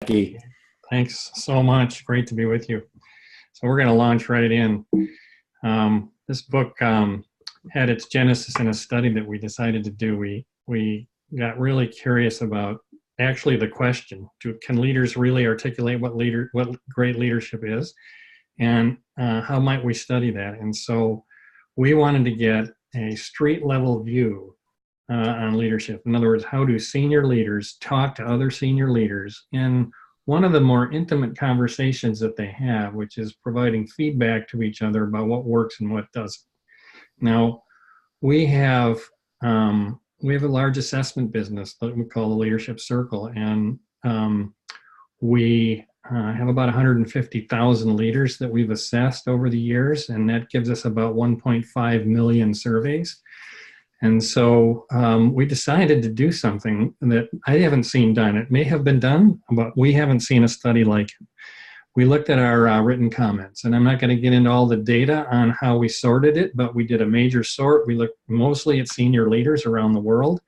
Becky. Thanks so much. Great to be with you. So we're going to launch right in. This book had its genesis in a study that we decided to do. We got really curious about actually the question: can leaders really articulate what great leadership is, and how might we study that? And so we wanted to get a street level view on leadership. In other words, how do senior leaders talk to other senior leaders in one of the more intimate conversations that they have, which is providing feedback to each other about what works and what doesn't. Now, we have a large assessment business that we call the Leadership Circle, and we have about 150,000 leaders that we've assessed over the years, and that gives us about 1.5 million surveys. And so we decided to do something that I haven't seen done. It may have been done, but we haven't seen a study like it. We looked at our written comments, and I'm not going to get into all the data on how we sorted it, but we did a major sort. We looked mostly at senior leaders around the world,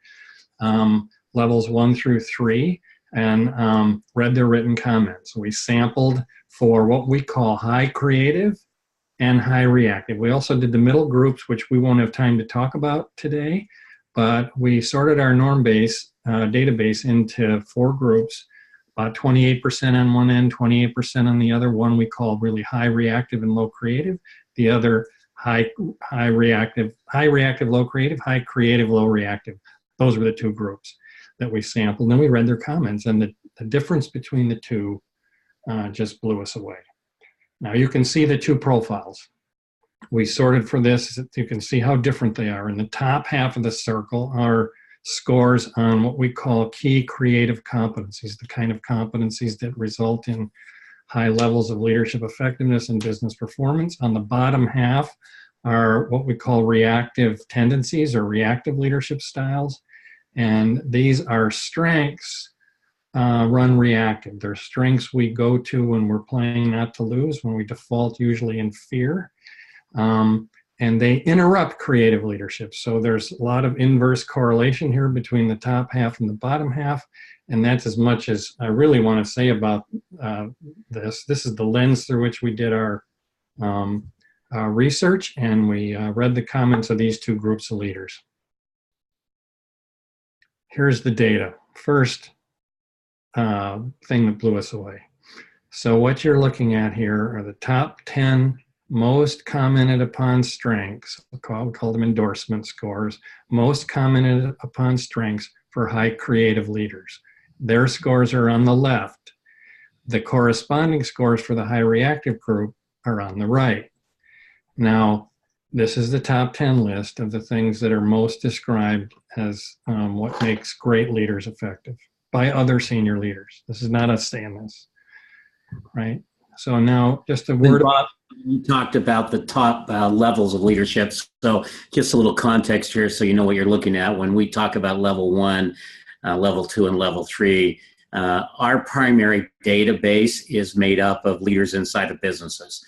levels 1 through 3, and read their written comments. We sampled for what we call high creative and high reactive. We also did the middle groups, which we won't have time to talk about today, but we sorted our norm base database into 4 groups, about 28% on one end, 28% on the other. One we call really high reactive and low creative. The other high reactive, low creative, high creative, low reactive. Those were the 2 groups that we sampled. And then we read their comments, and the difference between the two just blew us away. Now you can see the 2 profiles. We sorted for this. You can see how different they are. In the top half of the circle are scores on what we call key creative competencies, the kind of competencies that result in high levels of leadership effectiveness and business performance. On the bottom half are what we call reactive tendencies or reactive leadership styles. And these are strengths run reactive. They're strengths we go to when we're playing not to lose, when we default usually in fear. And they interrupt creative leadership. So there's a lot of inverse correlation here between the top half and the bottom half. And that's as much as I really want to say about this. This is the lens through which we did our research, and we read the comments of these 2 groups of leaders. Here's the data. First thing that blew us away. So what you're looking at here are the top 10 most commented upon strengths. We call them endorsement scores. Most commented upon strengths for high creative leaders. Their scores are on the left. The corresponding scores for the high reactive group are on the right. Now, this is the top 10 list of the things that are most described as what makes great leaders effective by other senior leaders. This is not us saying this, right? So now just a word. Bob, you talked about the top levels of leadership. So just a little context here so you know what you're looking at. When we talk about level 1, level 2, and level 3, our primary database is made up of leaders inside of businesses.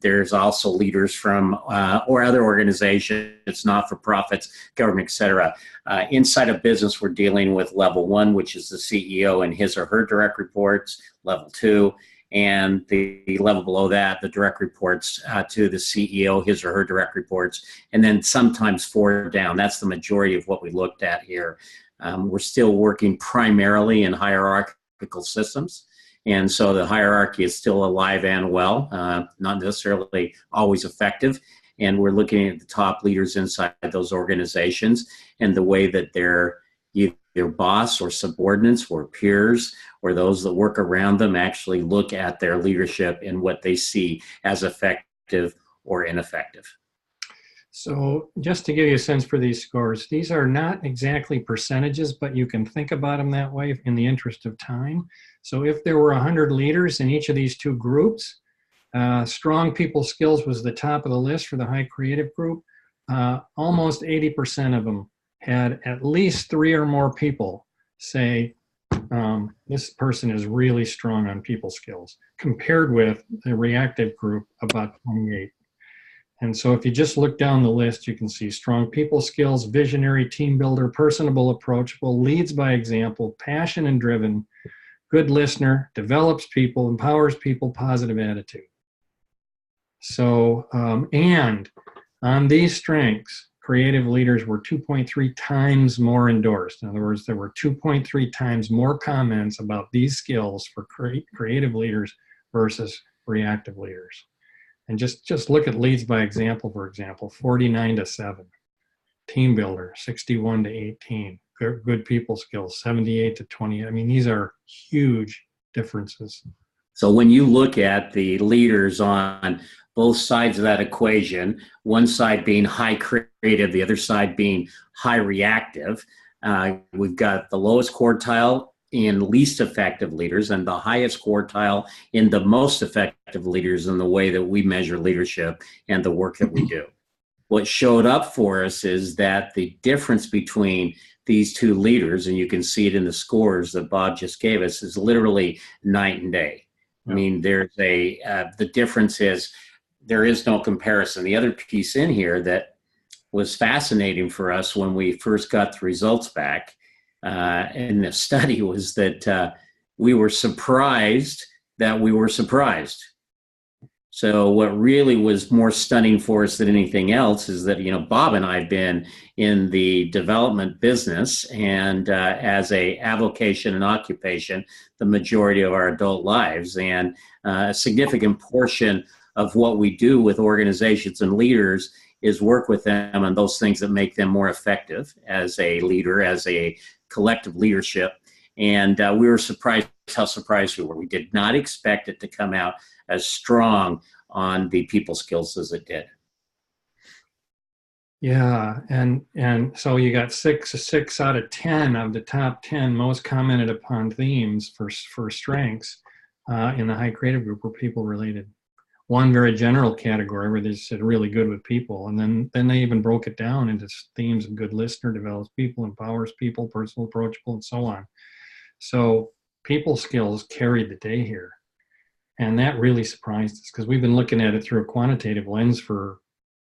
There's also leaders from or other organizations, not-for-profits, government, etc. Inside of business, we're dealing with level 1, which is the CEO and his or her direct reports, level 2, and the level below that, the direct reports to the CEO, his or her direct reports, and then sometimes 4 down. That's the majority of what we looked at here. We're still working primarily in hierarchical systems. And so the hierarchy is still alive and well, not necessarily always effective. And we're looking at the top leaders inside those organizations and the way that their either boss or subordinates or peers or those that work around them actually look at their leadership and what they see as effective or ineffective. So just to give you a sense for these scores, these are not exactly percentages, but you can think about them that way in the interest of time. So if there were 100 leaders in each of these 2 groups, strong people skills was the top of the list for the high creative group. Almost 80% of them had at least 3 or more people say, this person is really strong on people skills, compared with the reactive group, about 28. And so if you just look down the list, you can see strong people skills, visionary, team builder, personable, approachable, leads by example, passion and driven, good listener, develops people, empowers people, positive attitude. So, and on these strengths, creative leaders were 2.3 times more endorsed. In other words, there were 2.3 times more comments about these skills for creative leaders versus reactive leaders. And just look at leads by example, for example, 49-7. Team builder, 61-18. Good people skills, 78-20. I mean, these are huge differences. So when you look at the leaders on both sides of that equation, one side being high creative, the other side being high reactive, we've got the lowest quartile in least effective leaders and the highest quartile in the most effective leaders in the way that we measure leadership and the work that we do. What showed up for us is that the difference between these two leaders, and you can see it in the scores that Bob just gave us, is literally night and day. I mean, there's the difference is there is no comparison. The other piece in here that was fascinating for us when we first got the results back in the study was that we were surprised that we were surprised. So what really was more stunning for us than anything else is that, Bob and I have been in the development business and as a avocation and occupation, the majority of our adult lives. And a significant portion of what we do with organizations and leaders is work with them on those things that make them more effective as a leader, as a collective leadership. And we were surprised how surprised we were. We did not expect it to come out as strong on the people skills as it did. Yeah, and so you got 6 out of 10 of the top 10 most commented upon themes for strengths in the high creative group were people related. One very general category where they said really good with people, and then they even broke it down into themes of good listener, develops people, empowers people, personal, approachable, and so on. So people skills carried the day here. And that really surprised us because we've been looking at it through a quantitative lens for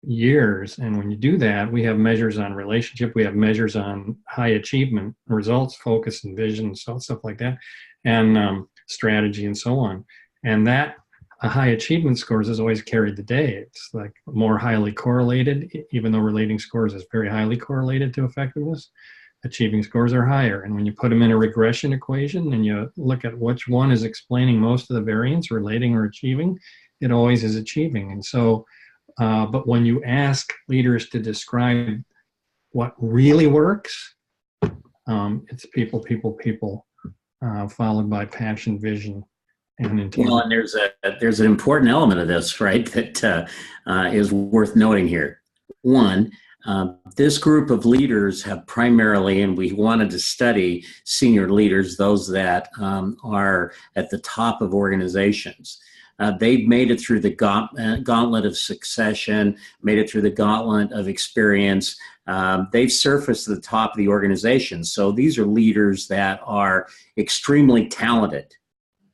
years. And when you do that, we have measures on relationship, we have measures on high achievement, results, focus, and vision, so stuff like that, and strategy and so on. And that high achievement scores has always carried the day. It's like more highly correlated, even though relating scores is very highly correlated to effectiveness. Achieving scores are higher. And when you put them in a regression equation and you look at which one is explaining most of the variance, relating or achieving, it always is achieving. And so, but when you ask leaders to describe what really works, it's people, followed by passion, vision, and integrity. Well, and there's an important element of this, right, that is worth noting here. One, this group of leaders have primarily, and we wanted to study senior leaders, those that are at the top of organizations. They've made it through the gauntlet of succession, made it through the gauntlet of experience. They've surfaced to the top of the organization. So these are leaders that are extremely talented.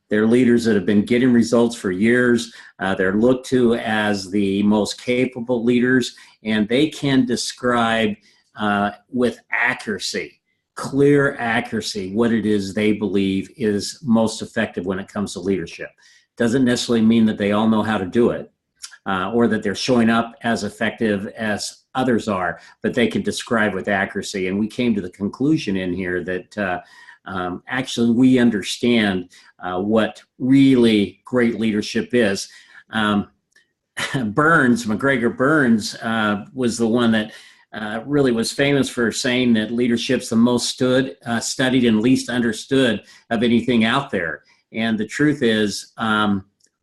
They're leaders that have been getting results for years. They're looked to as the most capable leaders, and they can describe with accuracy, clear accuracy, what it is they believe is most effective when it comes to leadership. Doesn't necessarily mean that they all know how to do it or that they're showing up as effective as others are, but they can describe with accuracy. And we came to the conclusion in here that actually we understand what really great leadership is. McGregor Burns was the one that really was famous for saying that leadership's the most studied and least understood of anything out there. And the truth is,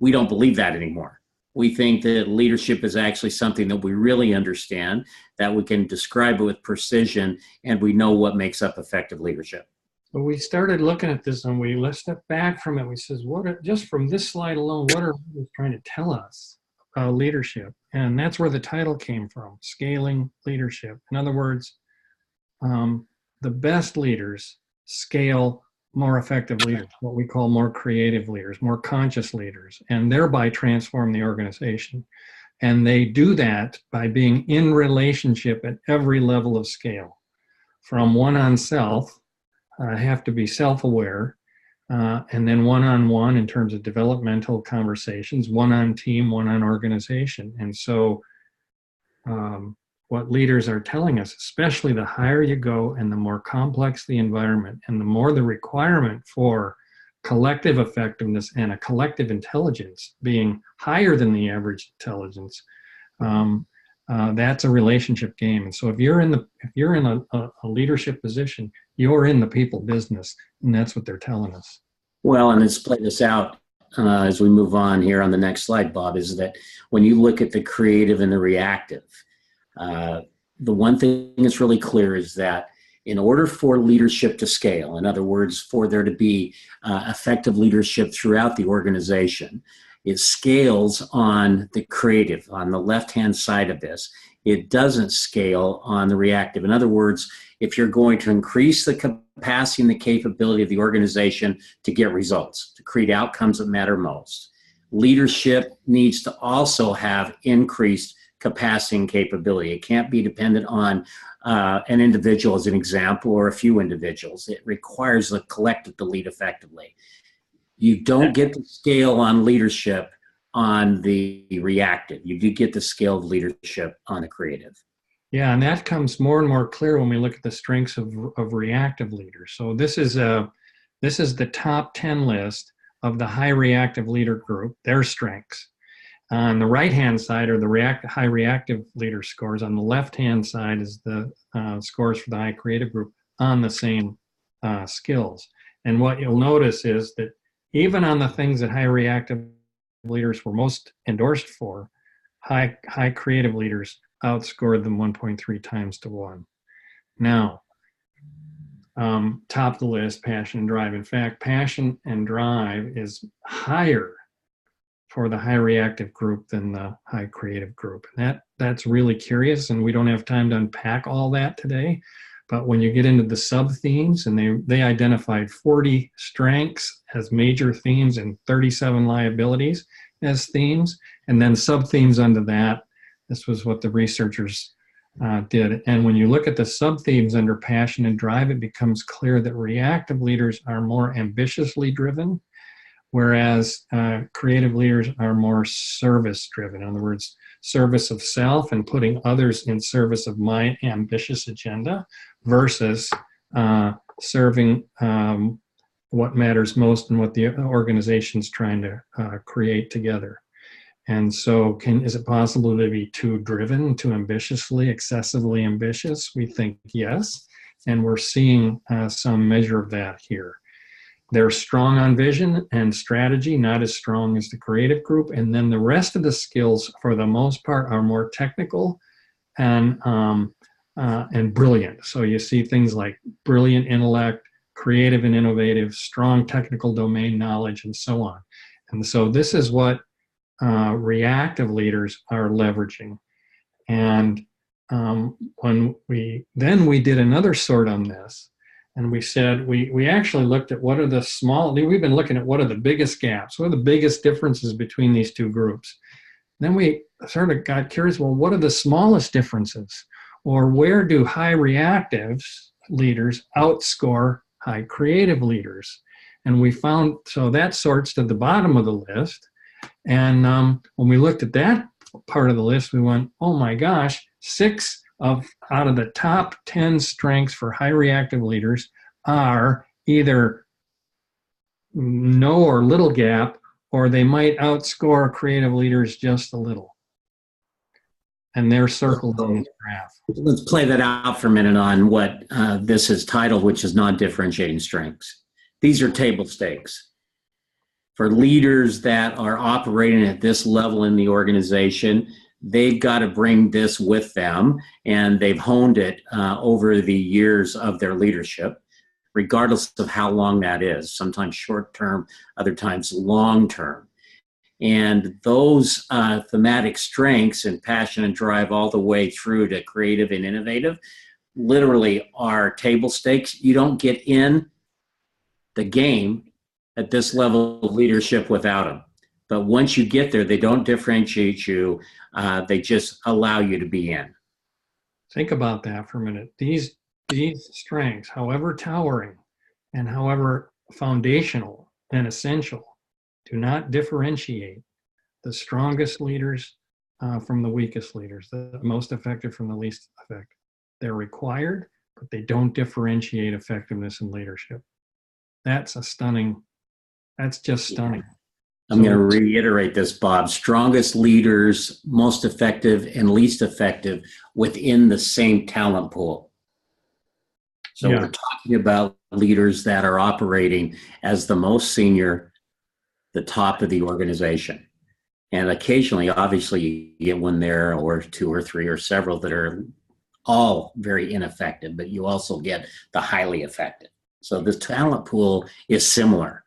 we don't believe that anymore. We think that leadership is actually something that we really understand, that we can describe it with precision, and we know what makes up effective leadership. But we started looking at this and let's step back from it. We says, just from this slide alone, what are we trying to tell us about leadership? And that's where the title came from, Scaling Leadership. In other words, the best leaders scale more effective leaders, what we call more creative leaders, more conscious leaders, and thereby transform the organization. And they do that by being in relationship at every level of scale, from one on self, have to be self-aware, and then one-on-one in terms of developmental conversations, one on team, one on organization. And so what leaders are telling us, especially the higher you go and the more complex the environment and the more the requirement for collective effectiveness and a collective intelligence being higher than the average intelligence, that's a relationship game. And so if you're in a leadership position, you're in the people business, and that's what they're telling us. Well, and let's play this out as we move on here on the next slide, Bob, is that when you look at the creative and the reactive, the one thing that's really clear is that in order for leadership to scale, in other words, for there to be effective leadership throughout the organization, it scales on the creative, on the left-hand side of this. It doesn't scale on the reactive. In other words, if you're going to increase the capacity and the capability of the organization to get results, to create outcomes that matter most, leadership needs to also have increased capacity and capability. It can't be dependent on an individual as an example or a few individuals. It requires the collective to lead effectively. You don't get the scale on leadership on the reactive. You do get the scale of leadership on the creative. Yeah, and that comes more and more clear when we look at the strengths of reactive leaders. So this is the top 10 list of the high reactive leader group, their strengths. On the right-hand side are the high reactive leader scores. On the left-hand side is the scores for the high creative group on the same skills. And what you'll notice is that even on the things that high reactive leaders were most endorsed for, high creative leaders outscored them 1.3 times to 1. Now, top of the list, passion and drive. In fact, passion and drive is higher for the high reactive group than the high creative group. That's really curious, and we don't have time to unpack all that today. But when you get into the sub-themes, and they identified 40 strengths as major themes and 37 liabilities as themes, and then sub-themes under that. This was what the researchers did. And when you look at the sub-themes under passion and drive, it becomes clear that reactive leaders are more ambitiously driven, whereas creative leaders are more service-driven. In other words, service of self and putting others in service of my ambitious agenda versus serving what matters most and what the organization's trying to create together. And so is it possible to be too driven, too ambitiously, excessively ambitious? We think yes, and we're seeing some measure of that here. They're strong on vision and strategy, not as strong as the creative group. And then the rest of the skills, for the most part, are more technical and brilliant. So you see things like brilliant intellect, creative and innovative, strong technical domain knowledge, and so on. And so this is what reactive leaders are leveraging. And when we did another sort on this, and we said, we actually looked at what are the we've been looking at what are the biggest gaps, what are the biggest differences between these two groups. Then we sort of got curious, well, what are the smallest differences? Or where do high reactive leaders outscore high creative leaders? And we found, so that sorts to the bottom of the list. And when we looked at that part of the list, we went, oh my gosh, 6 out of the top 10 strengths for high reactive leaders are either no or little gap, or they might outscore creative leaders just a little. And they're circled on this graph. Let's play that out for a minute on what this is titled, which is non-differentiating strengths. These are table stakes. For leaders that are operating at this level in the organization, they've got to bring this with them, and they've honed it over the years of their leadership, regardless of how long that is, sometimes short-term, other times long-term. And those thematic strengths and passion and drive all the way through to creative and innovative literally are table stakes. You don't get in the game at this level of leadership without them. But once you get there, they don't differentiate you. They just allow you to be in. Think about that for a minute. These strengths, however towering and however foundational, and essential. Do not differentiate the strongest leaders from the weakest leaders, the most effective from the least effective. They're required, but they don't differentiate effectiveness in leadership. That's just stunning. I'm going to reiterate this, Bob. Strongest leaders, most effective and least effective within the same talent pool. So we're talking about leaders that are operating as the most senior, the top of the organization. And occasionally, obviously, you get one there or two or three or several that are all very ineffective, but you also get the highly effective. So the talent pool is similar.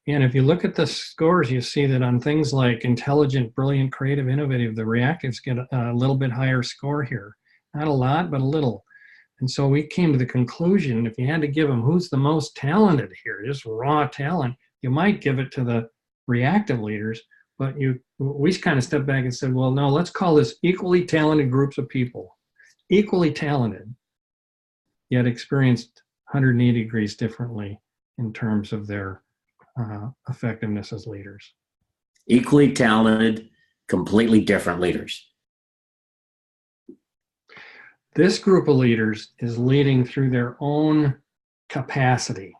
And if you look at the scores, you see that on things like intelligent, brilliant, creative, innovative, the reactives get a little bit higher score here. Not a lot, but a little. And so we came to the conclusion, if you had to give them who's the most talented here, just raw talent, you might give it to the reactive leaders, but we kind of stepped back and said, well, no, let's call this equally talented groups of people. Equally talented, yet experienced 180 degrees differently in terms of their effectiveness as leaders. Equally talented, completely different leaders. This group of leaders is leading through their own capacity,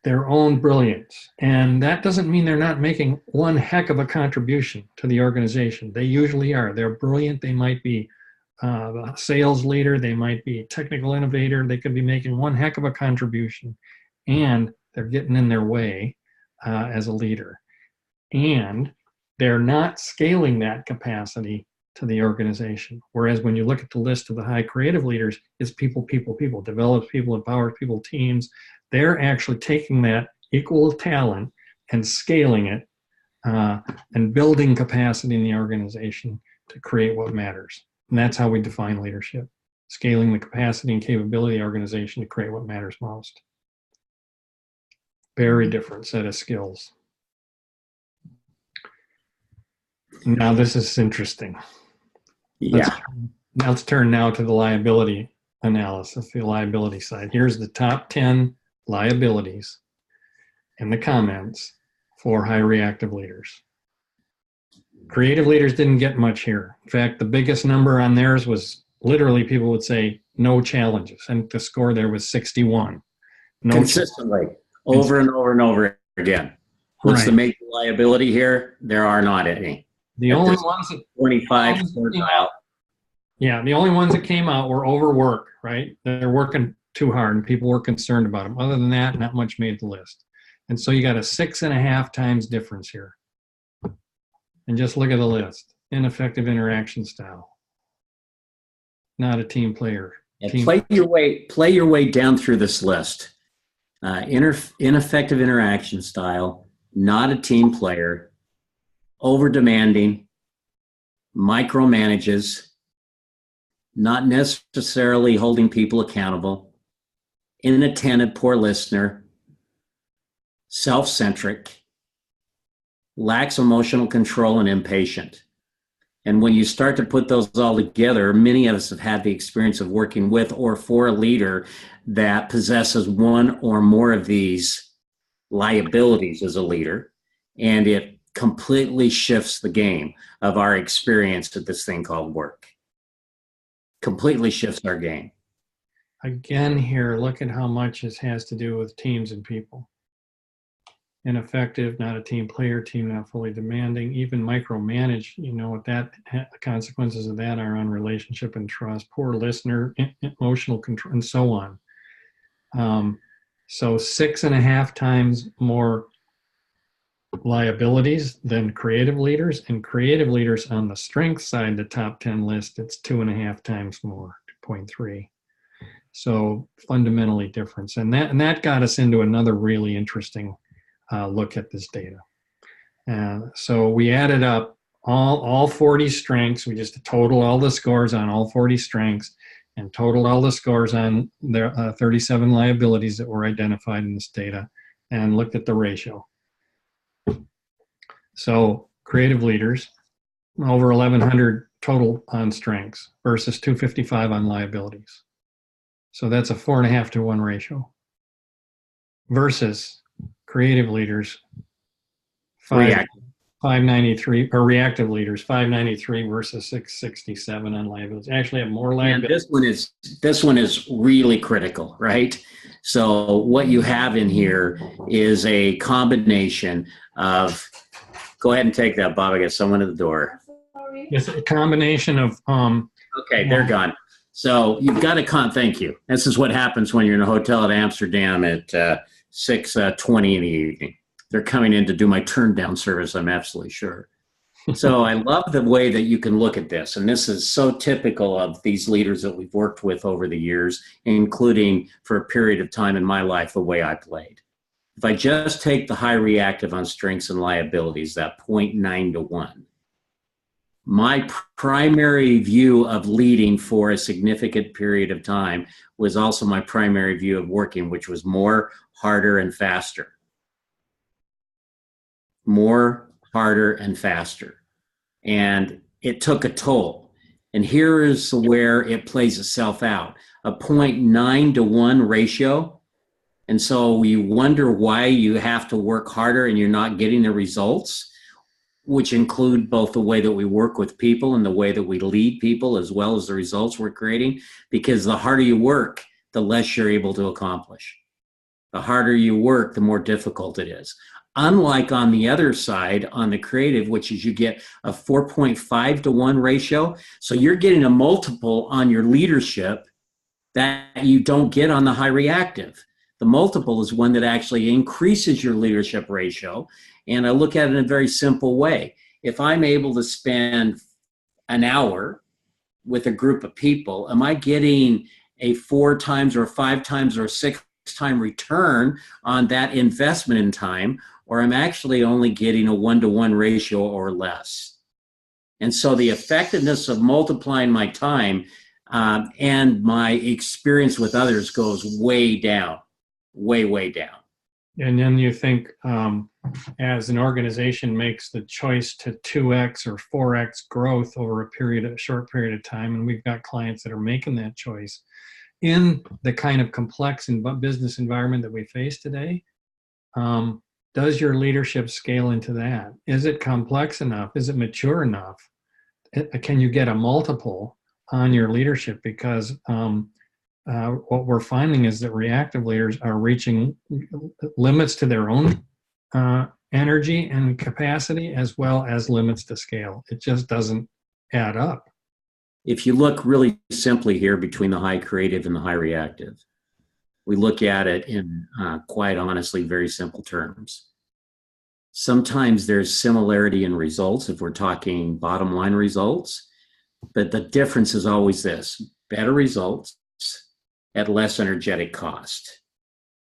their own brilliance. And that doesn't mean they're not making one heck of a contribution to the organization. They usually are. They're brilliant. They might be a sales leader. They might be a technical innovator. They could be making one heck of a contribution. And they're getting in their way as a leader. And they're not scaling that capacity to the organization. Whereas when you look at the list of the high creative leaders, it's people, develops people, empowers people, teams. They're actually taking that equal talent and scaling it and building capacity in the organization to create what matters. And that's how we define leadership, scaling the capacity and capability of the organization to create what matters most. Very different set of skills. Now this is interesting. Yeah. Let's turn now to the liability analysis, the liability side. Here's the top 10 liabilities in the comments for high reactive leaders. Creative leaders didn't get much here. In fact, the biggest number on theirs was literally people would say no challenges, and the score there was 61. Consistently, over and over and over again. What's the major liability here? There are not any. The only ones that 25 quartile. Yeah, the only ones that came out were overwork, right? They're working too hard and people were concerned about them. Other than that, not much made the list. And so you got a 6.5 times difference here. And just look at the list. Ineffective interaction style. Not a team player. Play your way down through this list. Ineffective interaction style, not a team player, over-demanding, micromanages, not necessarily holding people accountable, inattentive, poor listener, self-centric, lacks emotional control, and impatient. And when you start to put those all together, many of us have had the experience of working with or for a leader that possesses one or more of these liabilities as a leader, and it completely shifts the game of our experience at this thing called work. Completely shifts our game. Again here, look at how much this has to do with teams and people. Ineffective, not a team player, team not fully demanding, even micromanage, you know what that consequences of that are on relationship and trust, poor listener, emotional control, and so on. So 6.5 times more liabilities than creative leaders, and creative leaders on the strength side, the top 10 list, it's 2.5 times more, 2.3. So fundamentally different. And that got us into another really interesting look at this data. So we added up all 40 strengths. We just totaled all the scores on all 40 strengths and totaled all the scores on their 37 liabilities that were identified in this data and looked at the ratio. So creative leaders, over 1,100 total on strengths versus 255 on liabilities. So that's a 4.5 to 1 ratio versus creative leaders, React. 593, or reactive leaders, 593 versus 667 on liabilities. Actually have more And liabilities. this one is really critical, right? So what you have in here is a combination of, go ahead and take that, Bob. I got someone at the door. It's a combination of Okay, they're gone. So you've got to thank you. This is what happens when you're in a hotel at Amsterdam at 6:20 in the evening. They're coming in to do my turn down service, I'm absolutely sure. So I love the way that you can look at this. And this is so typical of these leaders that we've worked with over the years, including for a period of time in my life, the way I played. If I just take the high reactive on strengths and liabilities, that 0.9 to 1, my primary view of leading for a significant period of time was also my primary view of working, which was more, harder, and faster. More, harder, and faster. And it took a toll. And here is where it plays itself out. A 0.9 to 1 ratio. And so you wonder why you have to work harder and you're not getting the results, which include both the way that we work with people and the way that we lead people, as well as the results we're creating. Because the harder you work, the less you're able to accomplish. The harder you work, the more difficult it is. Unlike on the other side, on the creative, which is you get a 4.5 to 1 ratio. So you're getting a multiple on your leadership that you don't get on the high reactive. The multiple is one that actually increases your leadership ratio. And I look at it in a very simple way. If I'm able to spend an hour with a group of people, am I getting a 4 times or 5 times or 6 time return on that investment in time, or I'm actually only getting a 1-to-1 ratio or less? And so the effectiveness of multiplying my time and my experience with others goes way down, way down. And then you think as an organization makes the choice to 2x or 4x growth over a short period of time, and we've got clients that are making that choice in the kind of complex business environment that we face today, does your leadership scale into that? Is it complex enough? Is it mature enough? Can you get a multiple on your leadership? Because what we're finding is that reactive leaders are reaching limits to their own energy and capacity, as well as limits to scale. It just doesn't add up. If you look really simply here between the high creative and the high reactive, we look at it in quite honestly very simple terms. Sometimes there's similarity in results if we're talking bottom line results, but the difference is always this: better results at less energetic cost.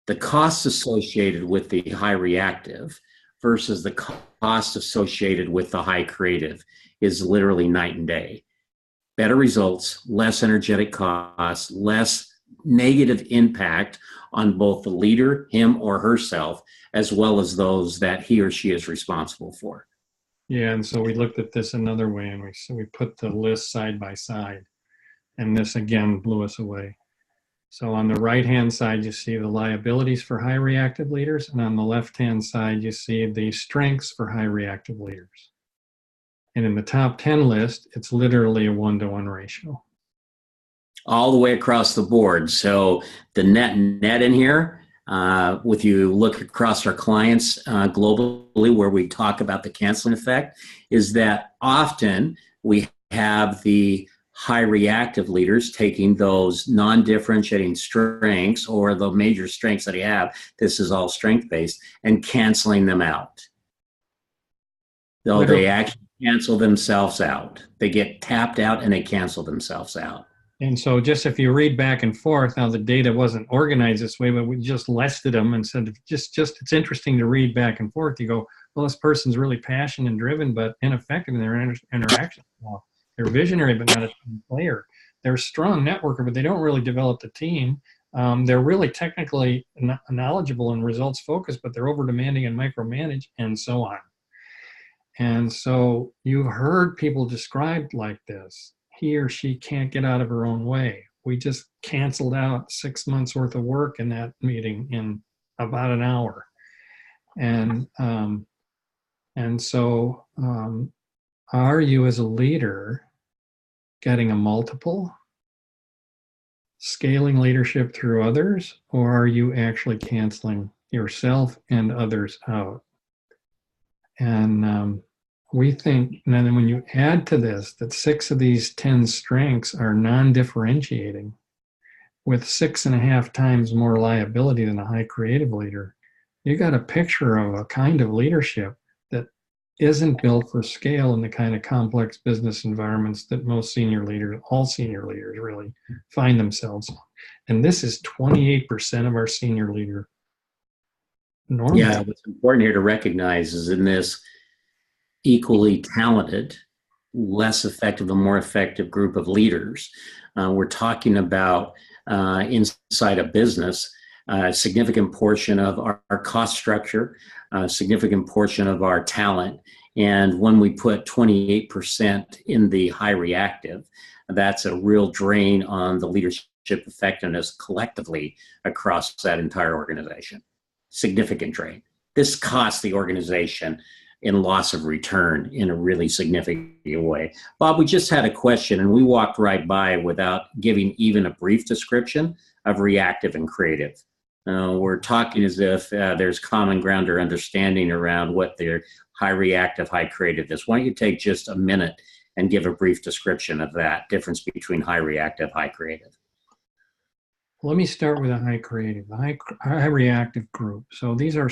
The costs associated with the high reactive versus the cost associated with the high creative is literally night and day. Better results, less energetic costs, less negative impact on both the leader, him or herself, as well as those that he or she is responsible for. Yeah, and so we looked at this another way, and we put the list side by side, and this again blew us away. So on the right-hand side, you see the liabilities for high reactive leaders, and on the left-hand side, you see the strengths for high reactive leaders. And in the top 10 list, it's literally a 1-to-1 ratio. All the way across the board. So the net in here, if you look across our clients globally, where we talk about the canceling effect, is that often we have the high reactive leaders taking those non-differentiating strengths or the major strengths that they have, this is all strength-based, and canceling them out. Though they actually cancel themselves out. They get tapped out and they cancel themselves out. And so just if you read back and forth, now the data wasn't organized this way, but we just listed them and said, just it's interesting to read back and forth. You go, well, this person's really passionate and driven, but ineffective in their interaction. Well, they're visionary, but not a team player. They're a strong networker, but they don't really develop the team. They're really technically knowledgeable and results focused, but they're over demanding and micromanage, and so on. And so you've heard people described like this. He or she can't get out of her own way. We just canceled out 6 months worth of work in that meeting in about an hour. And so, are you as a leader getting a multiple, scaling leadership through others, or are you actually canceling yourself and others out? And we think, and then when you add to this that 6 of these 10 strengths are non-differentiating, with 6.5 times more liability than a high creative leader, you got a picture of a kind of leadership that isn't built for scale in the kind of complex business environments that most senior leaders, all senior leaders really find themselves in. And this is 28% of our senior leader normal. Yeah, what's important here to recognize is in this equally talented, less effective and more effective group of leaders, we're talking about inside a business, a significant portion of our cost structure, a significant portion of our talent. And when we put 28% in the high reactive, that's a real drain on the leadership effectiveness collectively across that entire organization. Significant drain. This costs the organization in loss of return in a really significant way. Bob, we just had a question and we walked right by without giving even a brief description of reactive and creative. We're talking as if there's common ground or understanding around what their high reactive, high creative is. Why don't you take just a minute and give a brief description of that difference between high reactive, high creative? Let me start with a high creative, high reactive group. So these are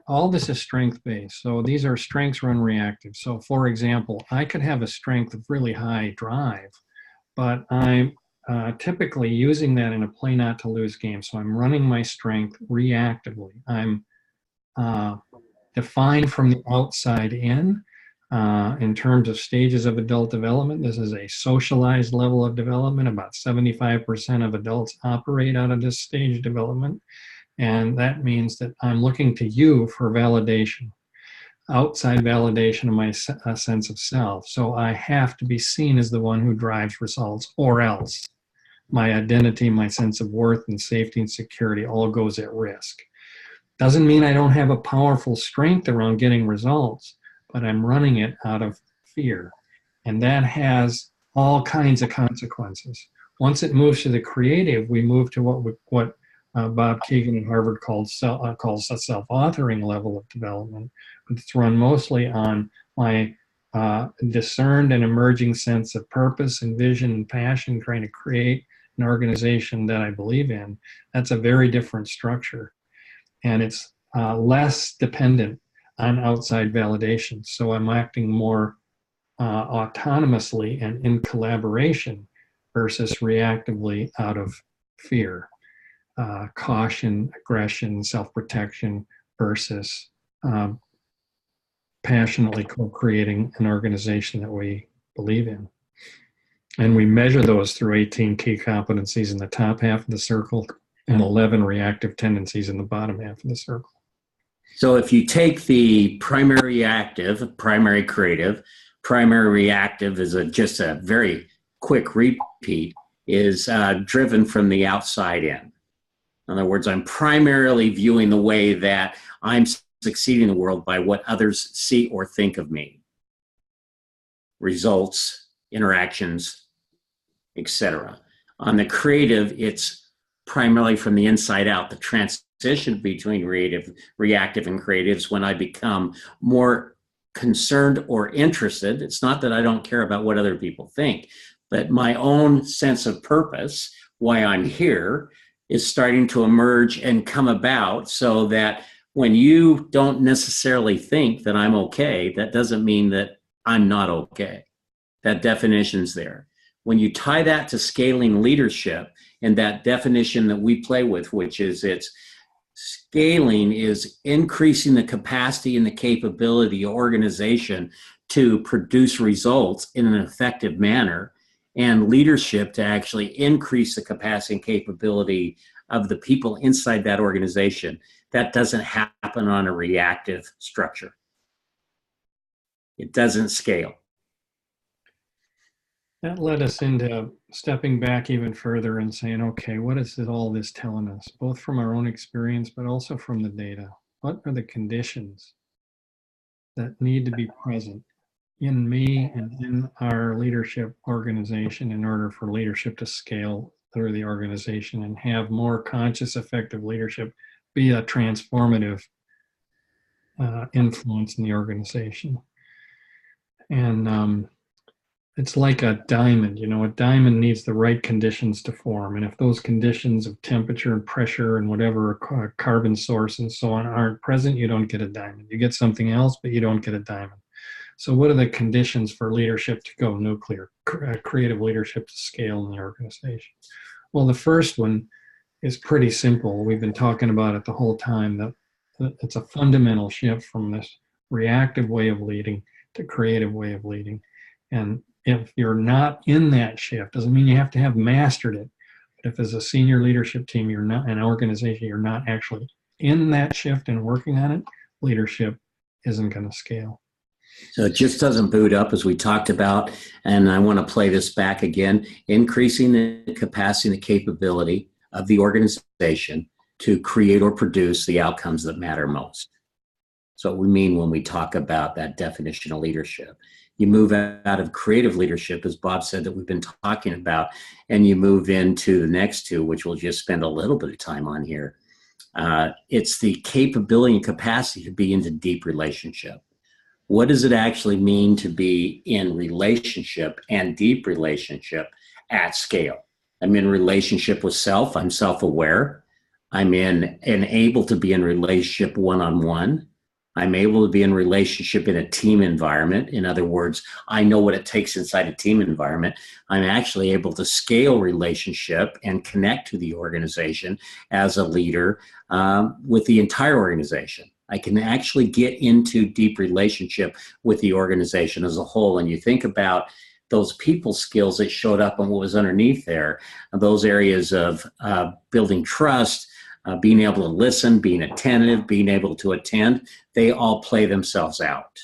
all this is strength based. So these are strengths run reactive. So for example, I could have a strength of really high drive, but I'm typically using that in a play not to lose game. So I'm running my strength reactively. I'm defined from the outside in terms of stages of adult development. This is a socialized level of development. About 75% of adults operate out of this stage of development. And that means that I'm looking to you for validation, outside validation of my sense of self. So I have to be seen as the one who drives results, or else my identity, my sense of worth and safety and security all goes at risk. Doesn't mean I don't have a powerful strength around getting results, but I'm running it out of fear. And that has all kinds of consequences. Once it moves to the creative, we move to what Bob Keegan at Harvard calls a self-authoring level of development. It's run mostly on my discerned and emerging sense of purpose and vision and passion, trying to create an organization that I believe in. That's a very different structure. And it's less dependent on outside validation. So I'm acting more autonomously and in collaboration versus reactively out of fear, caution, aggression, self-protection versus passionately co-creating an organization that we believe in. And we measure those through 18 key competencies in the top half of the circle and 11 reactive tendencies in the bottom half of the circle. So if you take the primary reactive, primary creative, primary reactive is just a very quick repeat, is driven from the outside in. In other words, I'm primarily viewing the way that I'm succeeding in the world by what others see or think of me. Results, interactions, etc. On the creative, it's primarily from the inside out. The transition between reactive and creative is when I become more concerned or interested. It's not that I don't care about what other people think, but my own sense of purpose, why I'm here, is starting to emerge and come about, so that when you don't necessarily think that I'm okay, that doesn't mean that I'm not okay. That definition's there. When you tie that to scaling leadership and that definition that we play with, which is scaling is increasing the capacity and the capability of organization to produce results in an effective manner, and leadership to actually increase the capacity and capability of the people inside that organization. That doesn't happen on a reactive structure. It doesn't scale. That led us into stepping back even further and saying, okay, what is all this telling us, both from our own experience, but also from the data? what are the conditions that need to be present in me and in our leadership organization in order for leadership to scale through the organization and have more conscious, effective leadership be a transformative influence in the organization. And it's like a diamond, a diamond needs the right conditions to form. And if those conditions of temperature and pressure and whatever carbon source and so on aren't present, you don't get a diamond. You get something else, but you don't get a diamond. So what are the conditions for leadership to go nuclear, creative leadership to scale in the organization? Well, the first one is pretty simple. We've been talking about it the whole time, that it's a fundamental shift from this reactive way of leading to creative way of leading. And if you're not in that shift, doesn't mean you have to have mastered it. But if as a senior leadership team, you're not an organization, you're not actually in that shift and working on it, leadership isn't going to scale. So it just doesn't boot up, as we talked about. And I want to play this back again, increasing the capacity and the capability of the organization to create or produce the outcomes that matter most. So what we mean when we talk about that definition of leadership. You move out of creative leadership, as Bob said, that we've been talking about, and you move into the next two, which we'll just spend a little bit of time on here. It's the capability and capacity to be into deep relationship. What does it actually mean to be in relationship and deep relationship at scale? I'm in relationship with self. I'm self-aware. I'm in and able to be in relationship one-on-one. I'm able to be in relationship in a team environment. In other words, I know what it takes inside a team environment. I'm actually able to scale relationship and connect to the organization as a leader with the entire organization. I can actually get into deep relationship with the organization as a whole. And you think about those people skills that showed up and what was underneath there, those areas of building trust, being able to listen, being attentive, being able to attend, they all play themselves out.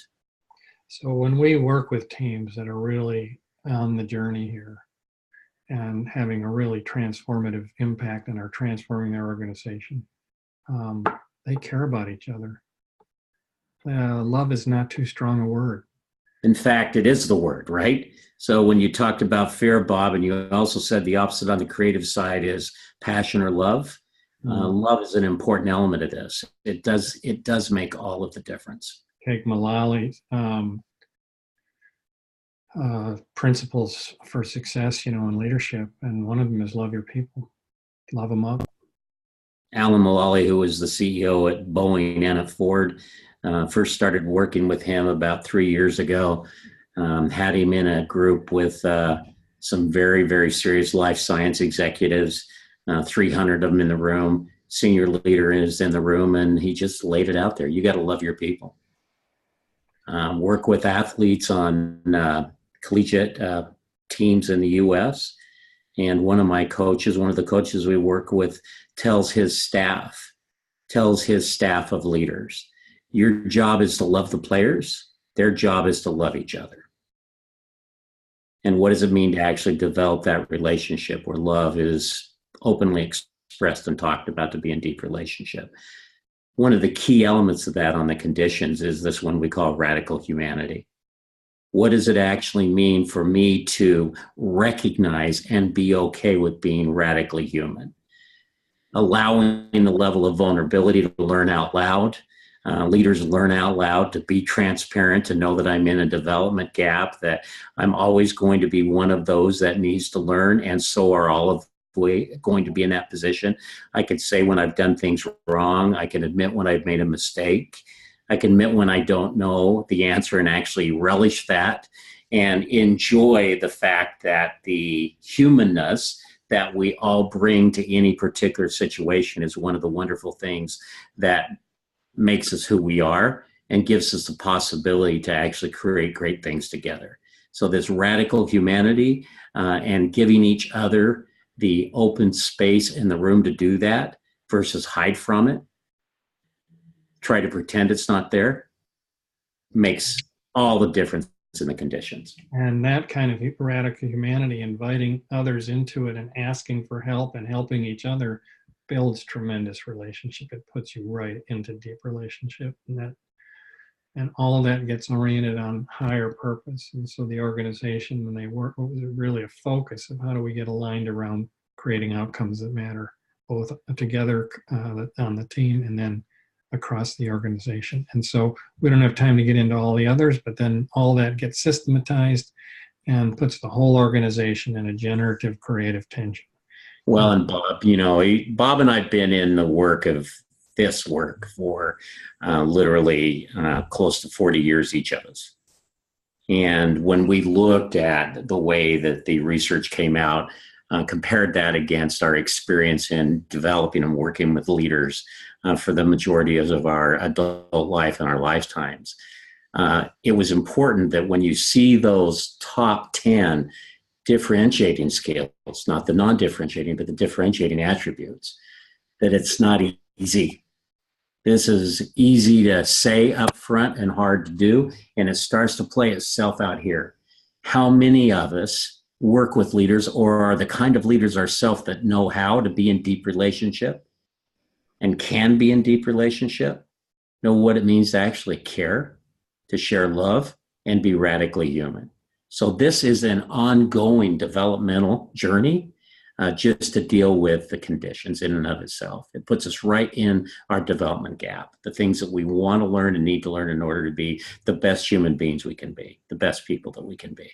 So when we work with teams that are really on the journey here and having a really transformative impact and are transforming their organization, they care about each other. Love is not too strong a word. In fact, it is the word, right? So when you talked about fear, Bob, and you also said the opposite on the creative side is passion or love. Love is an important element of this. It does make all of the difference. Take Malali's principles for success, in leadership, and one of them is love your people, love them up. Alan Mulally, who was the CEO at Boeing and at Ford, first started working with him about 3 years ago. Had him in a group with some very, very serious life science executives. 300 of them in the room, senior leader is in the room, and he just laid it out there. You got to love your people. Work with athletes on collegiate teams in the U.S. And one of the coaches we work with tells his staff of leaders, your job is to love the players. Their job is to love each other. And what does it mean to actually develop that relationship where love is openly expressed and talked about, to be in deep relationship? One of the key elements of that on the conditions is this one we call radical humanity. What does it actually mean for me to recognize and be okay with being radically human? Allowing the level of vulnerability to learn out loud. Leaders learn out loud to be transparent, to know that I'm in a development gap, that I'm always going to be one of those that needs to learn, and so are all of going to be in that position. I could say when I've done things wrong. I can admit when I've made a mistake. I can admit when I don't know the answer and actually relish that and enjoy the fact that the humanness that we all bring to any particular situation is one of the wonderful things that makes us who we are and gives us the possibility to actually create great things together. So this radical humanity and giving each other the open space in the room to do that versus hide from it, try to pretend it's not there, makes all the difference in the conditions. And that kind of radical humanity, inviting others into it and asking for help and helping each other, builds tremendous relationship. It puts you right into deep relationship, and all of that gets oriented on higher purpose. And so the organization, when they work, was really a focus of how do we get aligned around creating outcomes that matter, both together on the team and then across the organization. And so we don't have time to get into all the others, but then all that gets systematized and puts the whole organization in a generative creative tension. Well, and Bob, Bob and I've been in the work of this work for literally close to 40 years, each of us. And when we looked at the way that the research came out, compared that against our experience in developing and working with leaders for the majority of our adult life and our lifetimes, it was important that when you see those top 10 differentiating scales, not the non-differentiating, but the differentiating attributes, that it's not easy. This is easy to say up front and hard to do, and it starts to play itself out here. How many of us work with leaders or are the kind of leaders ourselves that know how to be in deep relationship and can be in deep relationship, know what it means to actually care, to share love, and be radically human? So this is an ongoing developmental journey just to deal with the conditions in and of itself. It puts us right in our development gap, the things that we want to learn and need to learn in order to be the best human beings we can be, the best people that we can be.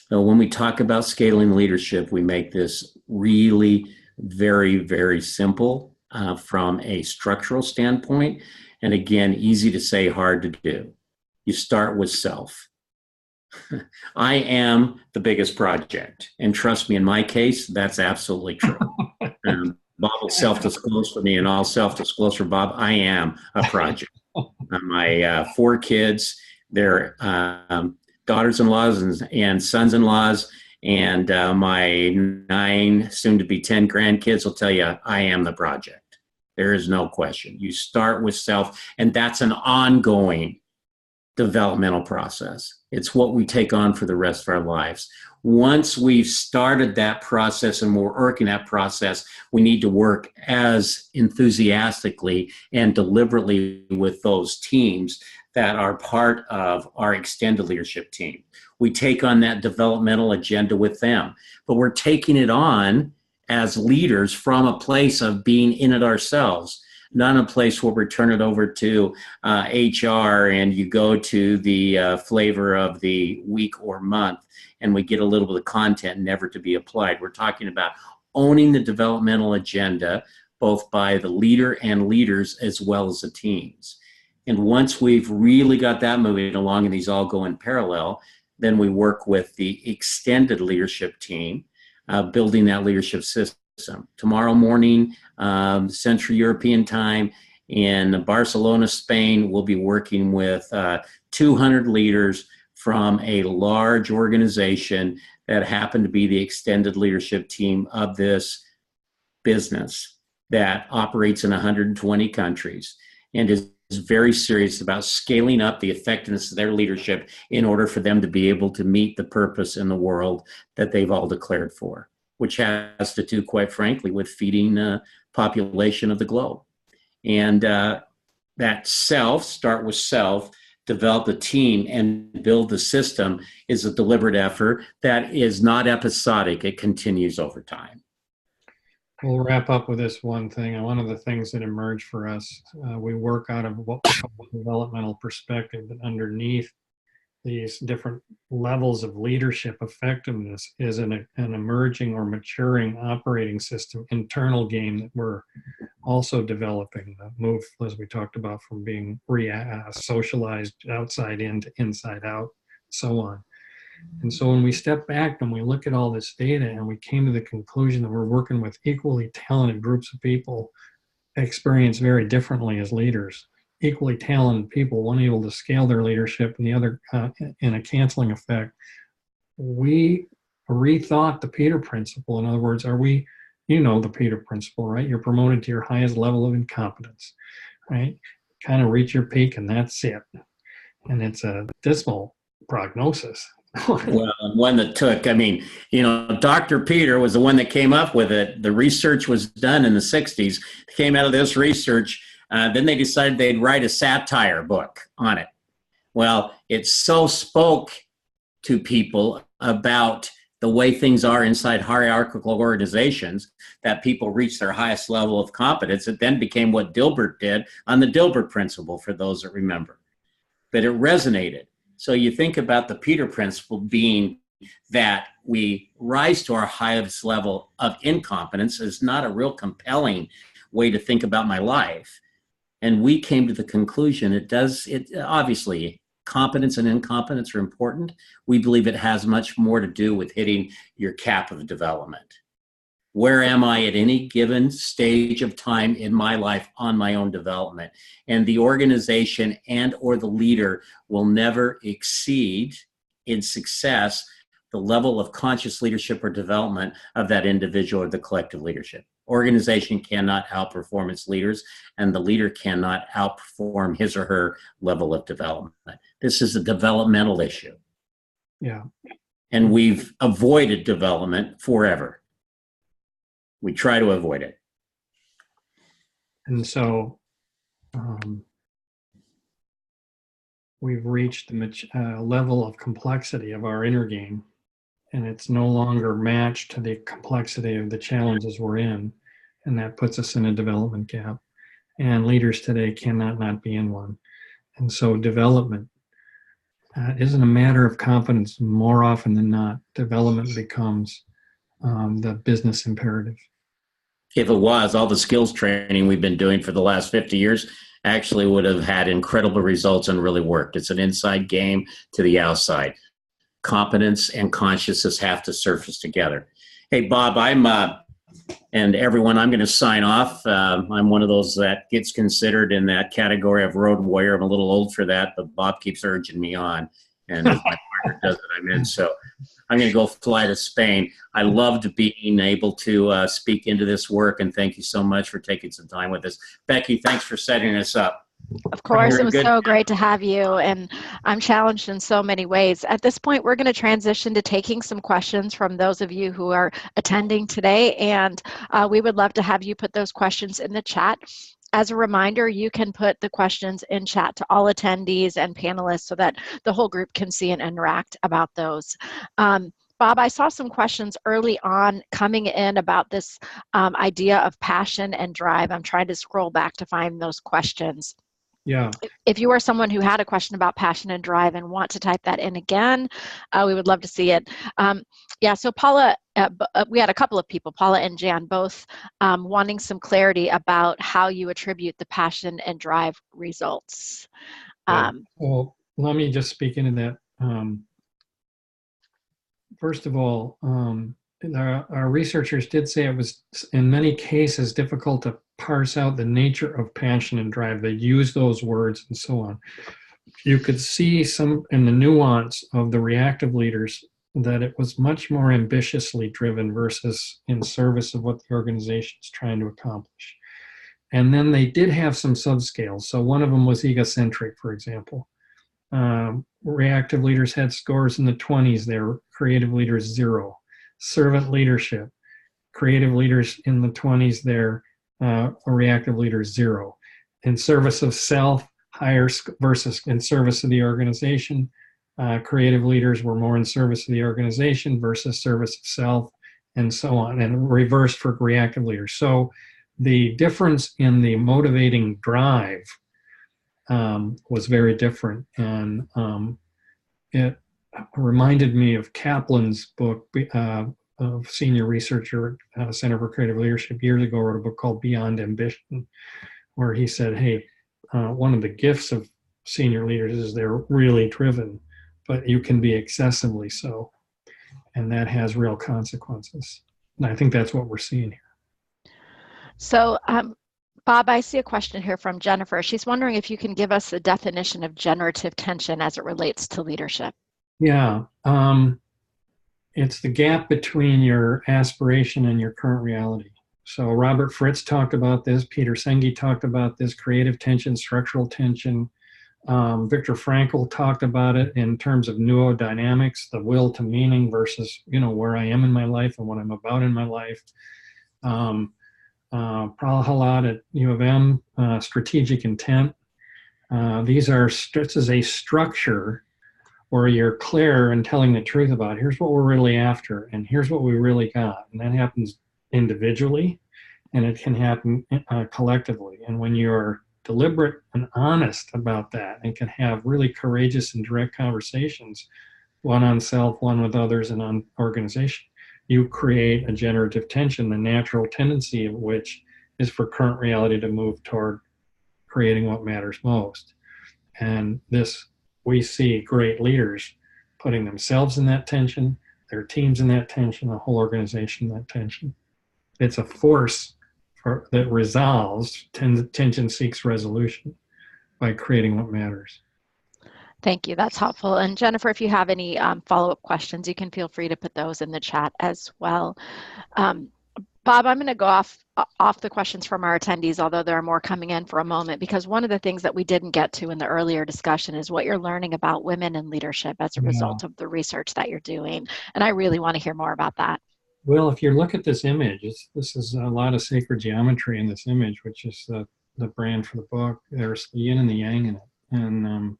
So when we talk about scaling leadership, we make this really very, very simple from a structural standpoint. And again, easy to say, hard to do. You start with self. I am the biggest project. And trust me, in my case, that's absolutely true. Bob will self-disclose for me, and I'll self-disclose for Bob. I am a project. My 4 kids, they're daughters-in-laws and sons-in-laws, and my 9, soon-to-be 10 grandkids will tell you I am the project. There is no question. You start with self, and that's an ongoing developmental process. It's what we take on for the rest of our lives. Once we've started that process and we're working that process, we need to work as enthusiastically and deliberately with those teams that are part of our extended leadership team. We take on that developmental agenda with them, but we're taking it on as leaders from a place of being in it ourselves, not a place where we turn it over to HR and you go to the flavor of the week or month and we get a little bit of content never to be applied. We're talking about owning the developmental agenda, both by the leader and leaders as well as the teams. And once we've really got that moving along and these all go in parallel, then we work with the extended leadership team, building that leadership system. Tomorrow morning, Central European time in Barcelona, Spain, we'll be working with 200 leaders from a large organization that happen to be the extended leadership team of this business that operates in 120 countries and is very serious about scaling up the effectiveness of their leadership in order for them to be able to meet the purpose in the world that they've all declared for, which has to do, quite frankly, with feeding the population of the globe. And that start with self, develop the team, and build the system is a deliberate effort that is not episodic. It continues over time. We'll wrap up with this one thing. And one of the things that emerged for us, we work out of what we call a developmental perspective, but underneath these different levels of leadership effectiveness is an emerging or maturing operating system, internal game that we're also developing. The move, as we talked about, from being socialized outside in to inside out, so on. And so when we step back and we look at all this data and we came to the conclusion that we're working with equally talented groups of people experience very differently as leaders. Equally talented people, one able to scale their leadership and the other in a canceling effect. We rethought the Peter Principle. In other words, the Peter Principle, right? You're promoted to your highest level of incompetence, right? Kind of reach your peak and that's it. And it's a dismal prognosis. Well, one that took, I mean, Dr. Peter was the one that came up with it. The research was done in the 60s. Came out of this research. Then they decided they'd write a satire book on it. Well, it so spoke to people about the way things are inside hierarchical organizations that people reach their highest level of competence. It then became what Dilbert did on the Dilbert principle, for those that remember. But it resonated. So you think about the Peter principle being that we rise to our highest level of incompetence is not a real compelling way to think about my life. And we came to the conclusion it obviously, competence and incompetence are important. We believe it has much more to do with hitting your cap of development. Where am I at any given stage of time in my life on my own development? And the organization and or the leader will never exceed in success the level of conscious leadership or development of that individual or the collective leadership. Organization cannot outperform its leaders, and the leader cannot outperform his or her level of development. This is a developmental issue. Yeah. And we've avoided development forever. We try to avoid it. And so we've reached the level of complexity of our inner game, and it's no longer matched to the complexity of the challenges we're in, and that puts us in a development gap. And leaders today cannot not be in one. And so development isn't a matter of competence. More often than not, development becomes the business imperative. If it was, all the skills training we've been doing for the last 50 years actually would have had incredible results and really worked. It's an inside game to the outside. Competence and consciousness have to surface together. Hey, Bob, and everyone, I'm going to sign off. I'm one of those that gets considered in that category of road warrior. I'm a little old for that, but Bob keeps urging me on. And as my partner does it, I'm in. So I'm going to go fly to Spain. I loved being able to speak into this work, and thank you so much for taking some time with us. Becky, thanks for setting us up. Of course, it was so great to have you, and I'm challenged in so many ways. At this point, we're going to transition to taking some questions from those of you who are attending today, and we would love to have you put those questions in the chat. As a reminder, you can put the questions in chat to all attendees and panelists so that the whole group can see and interact about those. Bob, I saw some questions early on coming in about this idea of passion and drive. I'm trying to scroll back to find those questions. Yeah. If you are someone who had a question about passion and drive and want to type that in again, we would love to see it. Yeah, so Paula, we had a couple of people, Paula and Jan, both wanting some clarity about how you attribute the passion and drive results. Well, let me just speak into that. First of all, our researchers did say it was, in many cases, difficult to parse out the nature of passion and drive. They use those words and so on. You could see some in the nuance of the reactive leaders that it was much more ambitiously driven versus in service of what the organization is trying to accomplish. And then they did have some subscales. So one of them was egocentric, for example. Reactive leaders had scores in the 20s. They were creative leaders 0. Servant leadership, creative leaders in the 20s, they're reactive leaders 0. In service of self, higher versus in service of the organization. Creative leaders were more in service of the organization versus service of self, and so on, and reversed for reactive leaders. So the difference in the motivating drive was very different, and it reminded me of Kaplan's book, a senior researcher at the Center for Creative Leadership years ago, wrote a book called Beyond Ambition, where he said, hey, one of the gifts of senior leaders is they're really driven, but you can be excessively so, and that has real consequences. And I think that's what we're seeing here. So, Bob, I see a question here from Jennifer. She's wondering if you can give us a definition of generative tension as it relates to leadership. Yeah, it's the gap between your aspiration and your current reality. So Robert Fritz talked about this, Peter Senge talked about this, creative tension, structural tension, Viktor Frankl talked about it in terms of neurodynamics, the will to meaning versus, where I am in my life and what I'm about in my life. Prahalad at U of M, strategic intent. This is a structure where you're clear and telling the truth about here's what we're really after and here's what we really got. And that happens individually and it can happen collectively. And when you're deliberate and honest about that and can have really courageous and direct conversations, one on self, one with others, and on organization, you create a generative tension, the natural tendency of which is for current reality to move toward creating what matters most. And we see great leaders putting themselves in that tension, their teams in that tension, the whole organization in that tension. It's a force that resolves, tension seeks resolution by creating what matters. Thank you. That's helpful. And Jennifer, if you have any follow-up questions, you can feel free to put those in the chat as well. Bob, I'm going to go off the questions from our attendees, although there are more coming in for a moment, because one of the things that we didn't get to in the earlier discussion is what you're learning about women in leadership as a result of the research that you're doing. And I really want to hear more about that. Well, if you look at this image, this is a lot of sacred geometry in this image, which is the brand for the book. There's the yin and the yang in it.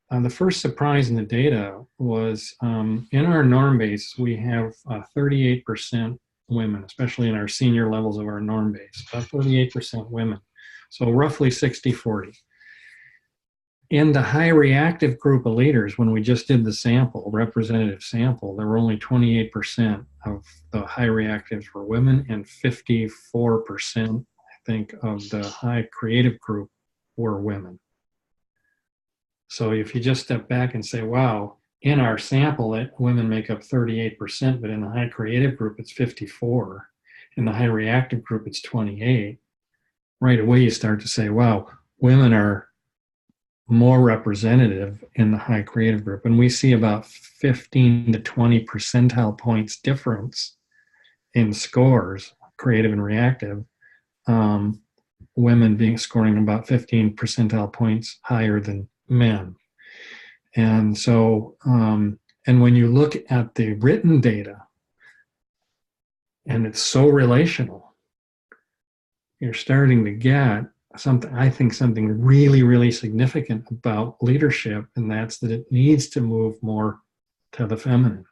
And the first surprise in the data was in our norm base, we have 38% women, especially in our senior levels of our norm base, about 38% women. So roughly 60-40. In the high-reactive group of leaders, when we just did the sample, representative sample, there were only 28% of the high-reactives were women and 54%, I think, of the high-creative group were women. So if you just step back and say, wow, in our sample, women make up 38%, but in the high-creative group, it's 54%. In the high-reactive group, it's 28%. Right away, you start to say, wow, women are more representative in the high creative group. And we see about 15 to 20 percentile points difference in scores, creative and reactive, women scoring about 15 percentile points higher than men. And so, and when you look at the written data, and it's so relational, you're starting to get something really, really significant about leadership, and that's that it needs to move more to the feminine.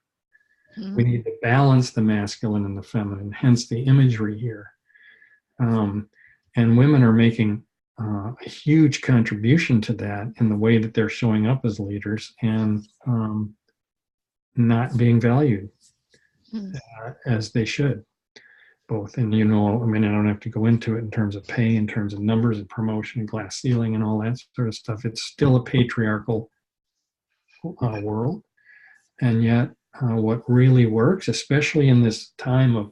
Mm-hmm. We need to balance the masculine and the feminine, hence the imagery here. And women are making a huge contribution to that in the way that they're showing up as leaders and not being valued as they should. Both, and I don't have to go into it in terms of pay, in terms of numbers and promotion, glass ceiling, and all that sort of stuff. It's still a patriarchal world, and yet what really works, especially in this time of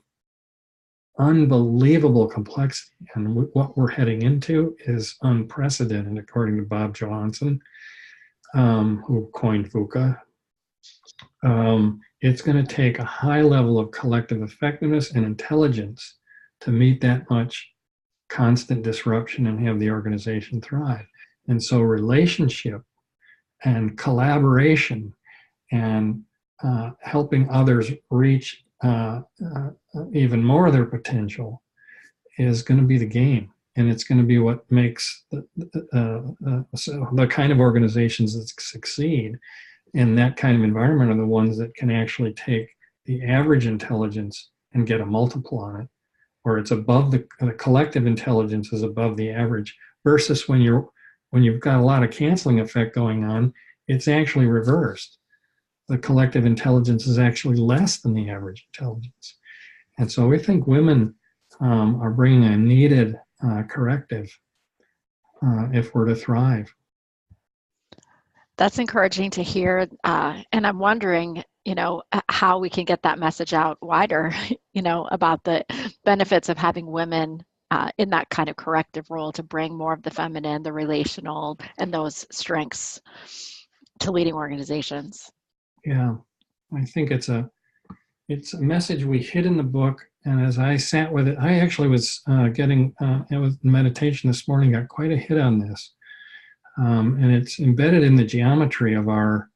unbelievable complexity, and what we're heading into is unprecedented, according to Bob Johansen, who coined VUCA. It's going to take a high level of collective effectiveness and intelligence to meet that much constant disruption and have the organization thrive. And so relationship and collaboration and helping others reach even more of their potential is going to be the game. And it's going to be what makes the kind of organizations that succeed in that kind of environment are the ones that can actually take the average intelligence and get a multiple on it, or it's above the collective intelligence is above the average, versus when you've got a lot of canceling effect going on, it's actually reversed. The collective intelligence is actually less than the average intelligence. And so we think women are bringing a needed corrective if we're to thrive. That's encouraging to hear, and I'm wondering, how we can get that message out wider, about the benefits of having women in that kind of corrective role to bring more of the feminine, the relational, and those strengths to leading organizations. Yeah, I think it's a message we hit in the book, and as I sat with it, I actually was it was meditation this morning, got quite a hit on this. And it's embedded in the geometry of our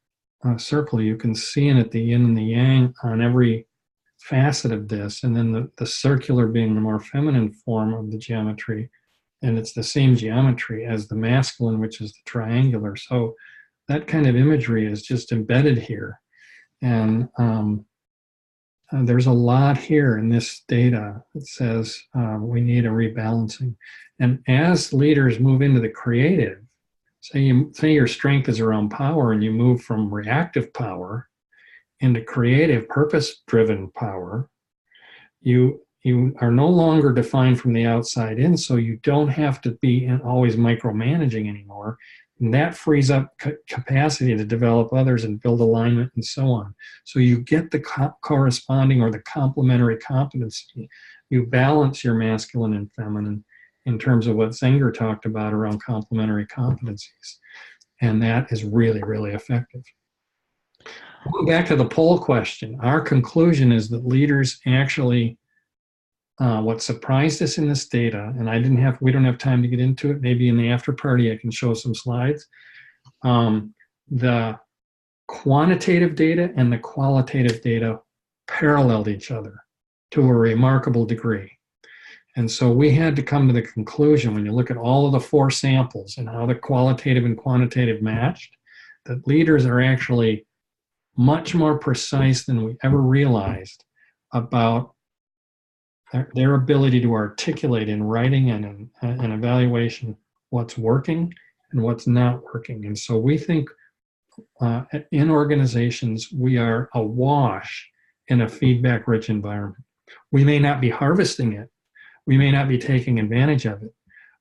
circle. You can see it at the yin and the yang on every facet of this, and then the circular being the more feminine form of the geometry, and it's the same geometry as the masculine, which is the triangular. So that kind of imagery is just embedded here. And there's a lot here in this data that says we need a rebalancing. And as leaders move into the creative, say your strength is around power and you move from reactive power into creative, purpose-driven power, you are no longer defined from the outside in, so you don't have to be always micromanaging anymore. And that frees up capacity to develop others and build alignment and so on. So you get the corresponding or the complementary competency. You balance your masculine and feminine in terms of what Zenger talked about around complementary competencies. And that is really, really effective. Going back to the poll question, our conclusion is that leaders actually, what surprised us in this data, and we don't have time to get into it, maybe in the after party I can show some slides, the quantitative data and the qualitative data paralleled each other to a remarkable degree. And so we had to come to the conclusion, when you look at all of the 4 samples and how the qualitative and quantitative matched, that leaders are actually much more precise than we ever realized about their ability to articulate in writing and in evaluation what's working and what's not working. And so we think in organizations, we are awash in a feedback-rich environment. We may not be harvesting it, we may not be taking advantage of it,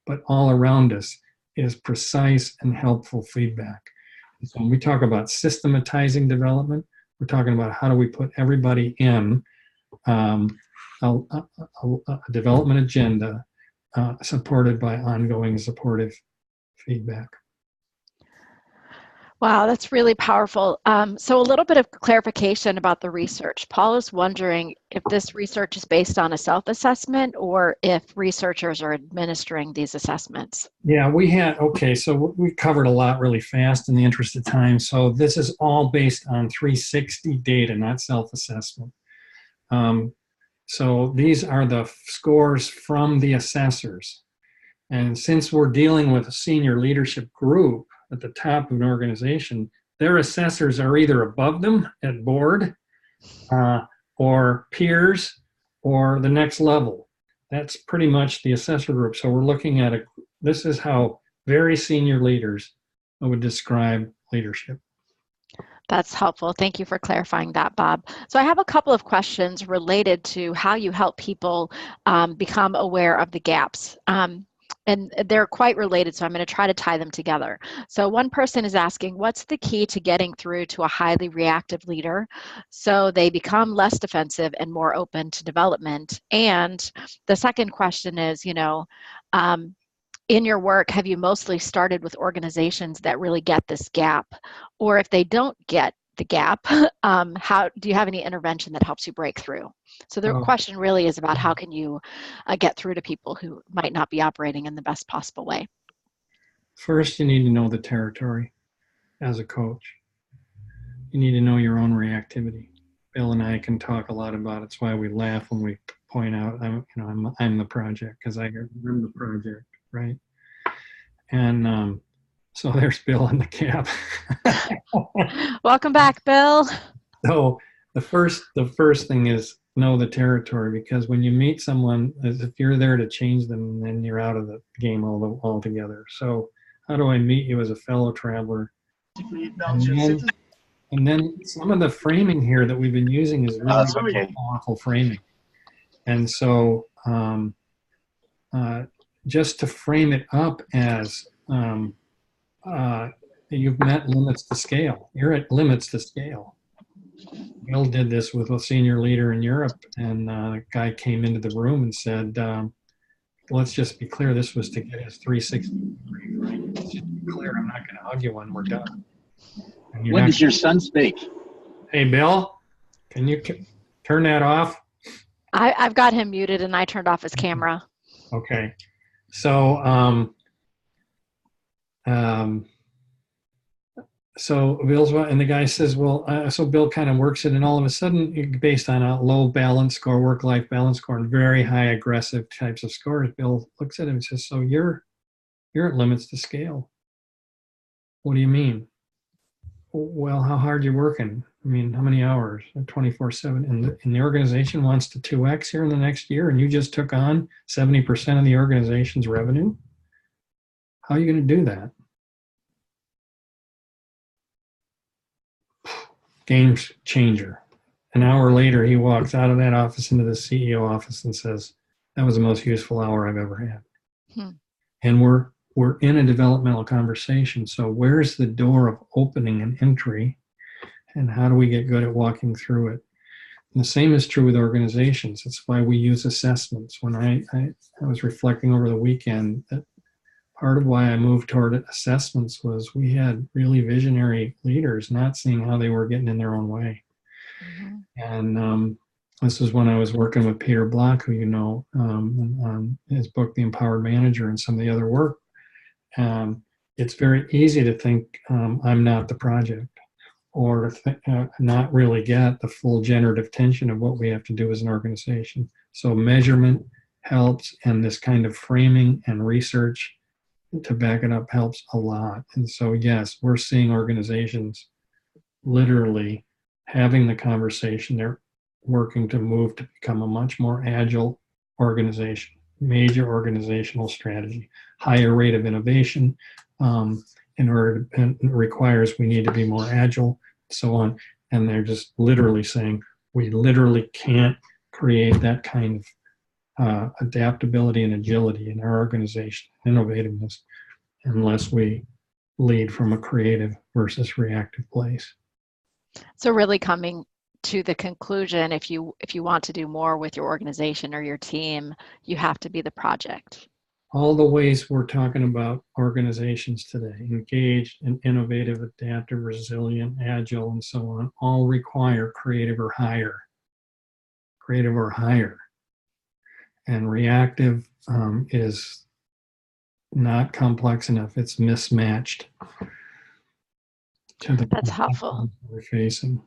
but all around us is precise and helpful feedback. And so when we talk about systematizing development, we're talking about how do we put everybody in a development agenda supported by ongoing supportive feedback. Wow, that's really powerful. So a little bit of clarification about the research. Paul is wondering if this research is based on a self-assessment or if researchers are administering these assessments. Yeah, so we covered a lot really fast in the interest of time. So this is all based on 360 data, not self-assessment. So these are the scores from the assessors. And since we're dealing with a senior leadership group at the top of an organization, their assessors are either above them at board or peers or the next level. That's pretty much the assessor group. So we're looking at this is how very senior leaders would describe leadership. That's helpful. Thank you for clarifying that, Bob. So I have a couple of questions related to how you help people become aware of the gaps. And they're quite related, so I'm going to try to tie them together. So one person is asking, what's the key to getting through to a highly reactive leader so they become less defensive and more open to development? And the second question is, in your work, have you mostly started with organizations that really get this gap? Or if they don't get the gap, do you have any intervention that helps you break through? So the question really is about how can you get through to people who might not be operating in the best possible way? First, you need to know the territory as a coach. You need to know your own reactivity. Bill and I can talk a lot about it. It's why we laugh when we point out I'm the project, because I'm the project, right? And so there's Bill in the cab. Welcome back, Bill. So the first thing is know the territory, because when you meet someone, as if you're there to change them, then you're out of the game altogether. So how do I meet you as a fellow traveler? And then some of the framing here that we've been using is really powerful framing. And so just to frame it up as you've met limits to scale. You're at limits to scale. Bill did this with a senior leader in Europe, and the guy came into the room and said, let's just be clear, this was to get his 360 degree, right? Let's just be clear, I'm not going to hug you when we're done. When does your son speak? Hey, Bill, can you turn that off? I've got him muted and I turned off his camera. Okay. So So Bill's, and the guy says, well, so Bill kind of works it, and all of a sudden, based on a low balance score, work-life balance score, and very high aggressive types of scores, Bill looks at him and says, so you're at limits to scale. What do you mean? Well, how hard you working? I mean, how many hours? 24/7. And the organization wants to 2x here in the next year, and you just took on 70% of the organization's revenue? How are you going to do that? Game changer. An hour later, he walks out of that office into the CEO office and says, that was the most useful hour I've ever had. And we're in a developmental conversation. So where's the door of opening and entry, and how do we get good at walking through it? And the same is true with organizations. That's why we use assessments. When I was reflecting over the weekend, that part of why I moved toward assessments was we had really visionary leaders not seeing how they were getting in their own way. And this was when I was working with Peter Block, who you know, on his book, The Empowered Manager, and some of the other work. It's very easy to think I'm not the project, or not really get the full generative tension of what we have to do as an organization. So measurement helps, and this kind of framing and research to back it up helps a lot. And so, yes, we're seeing organizations literally having the conversation. They're working to move to become a much more agile organization, major organizational strategy, higher rate of innovation, in order to, it requires we need to be more agile, so on. And they're just literally saying, we literally can't create that kind of adaptability and agility in our organization, innovativeness, unless we lead from a creative versus reactive place. So really coming to the conclusion, if you want to do more with your organization or your team, you have to be the project. All the ways we're talking about organizations today, engaged and innovative, adaptive, resilient, agile, and so on, all require creative or higher. Creative or higher. And reactive is not complex enough. It's mismatched to the That's helpful. we're facing.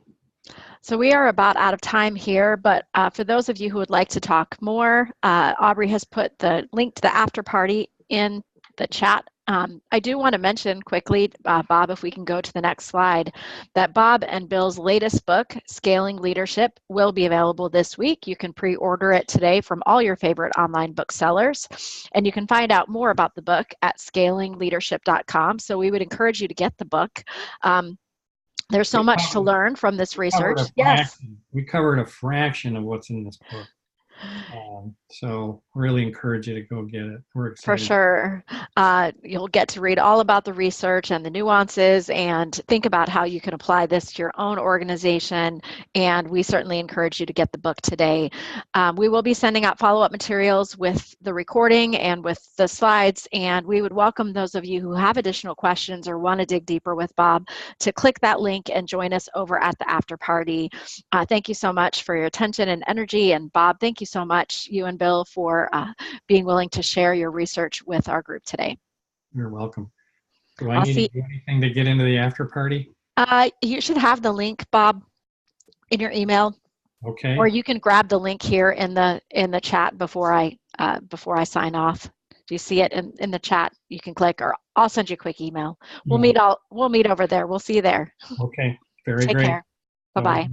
So we are about out of time here, but for those of you who would like to talk more, Aubrey has put the link to the after party in the chat. I do want to mention quickly, Bob, if we can go to the next slide, that Bob and Bill's latest book, Scaling Leadership, will be available this week. You can pre-order it today from all your favorite online booksellers, and you can find out more about the book at scalingleadership.com. So we would encourage you to get the book. There's so much to learn from this research. Yes. We covered a fraction of what's in this book. So really encourage you to go get it. We're excited. For sure. You'll get to read all about the research and the nuances and think about how you can apply this to your own organization. And we certainly encourage you to get the book today. We will be sending out follow-up materials with the recording and with the slides. And we would welcome those of you who have additional questions or want to dig deeper with Bob to click that link and join us over at the after party. Thank you so much for your attention and energy. And Bob, thank you so much, you and Bill, for being willing to share your research with our group today. You're welcome. Do I need to do anything to get into the after party? You should have the link, Bob, in your email. Okay. Or you can grab the link here in the chat before I sign off. Do you see it in the chat? You can click, or I'll send you a quick email. We'll meet over there. We'll see you there. Okay. Very great. Take care. Bye-bye.